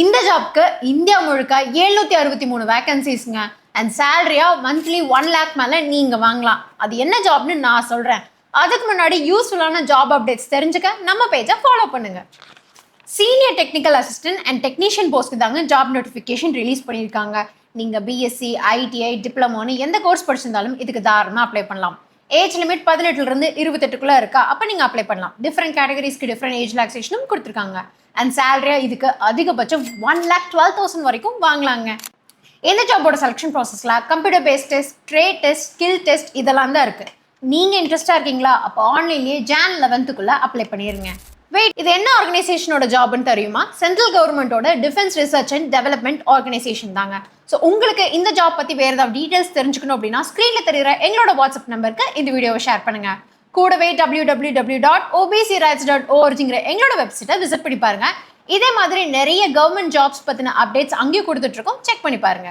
இந்த ஜாப்க்கு இந்தியா முழுக்க 763 வேகன்சிஸ்ங்க. அண்ட் சேலரியா மந்த்லி 1 lakh மேல நீங்க வாங்கலாம். அது என்ன ஜாப்னு நான் சொல்றேன். அதுக்கு முன்னாடி யூஸ்ஃபுல்லான ஜாப் அப்டேட்ஸ் தெரிஞ்சுக்க நம்ம பேஜை ஃபாலோ பண்ணுங்க. Senior technical assistant and technician போஸ்ட்க்கு தாங்க ஜாப் நோட்டிஃபிகேஷன் ரிலீஸ் பண்ணியிருக்காங்க. நீங்க பிஎஸ்சி, ஐடிஐ, டிப்ளமோன்னு எந்த கோர்ஸ் படிச்சிருந்தாலும் இதுக்கு தாராளமாக அப்ளை பண்ணலாம். ஏஜ் லிமிட் 18 28 இருக்கா, அப்போ நீங்க அப்ளை பண்ணலாம். டிஃப்ரெண்ட் கேட்டகரிஸ்க்கு டிஃப்ரெண்ட் ஏஜ் ரிலாக்ஸேஷனும் கொடுத்துருக்காங்க. அண்ட் சேலரியா இதுக்கு அதிகபட்சம் 1,12,000 வரைக்கும் வாங்கலாங்க. இந்த ஜாபோட செலக்ஷன் ப்ராசஸ்ல computer based test, trade test, skill test இதெல்லாம் தான் இருக்கு. நீங்க இன்ட்ரெஸ்டா இருக்கீங்களா? அப்போ ஆன்லைன்லேயே Jan 11th அப்ளை பண்ணிருங்க. வெயிட், இது என்ன ஆர்கனைசேஷனோட ஜாப்னு தெரியுமா? சென்ட்ரல் கவர்மெண்டோட defence research and development organisation தாங்க. ஸோ உங்களுக்கு இந்த ஜாப் பத்தி வேற ஏதாவது டீடைல்ஸ் தெரிஞ்சுக்கணும் அப்படின்னா ஸ்க்ரீன்ல தெரியுற எங்களோட வாட்ஸ்அப் நம்பருக்கு இந்த வீடியோவை ஷேர் பண்ணுங்க. கூடவே www.obcrights.org எங்களோட வெப்சைட்டை விசிட் பண்ணி பாருங்க. இதே மாதிரி நிறைய கவர்மெண்ட் ஜாப்ஸ் பத்தின அப்டேட்ஸ் அங்கேயும் கொடுத்துட்டு இருக்கோம். செக் பண்ணி பாருங்க.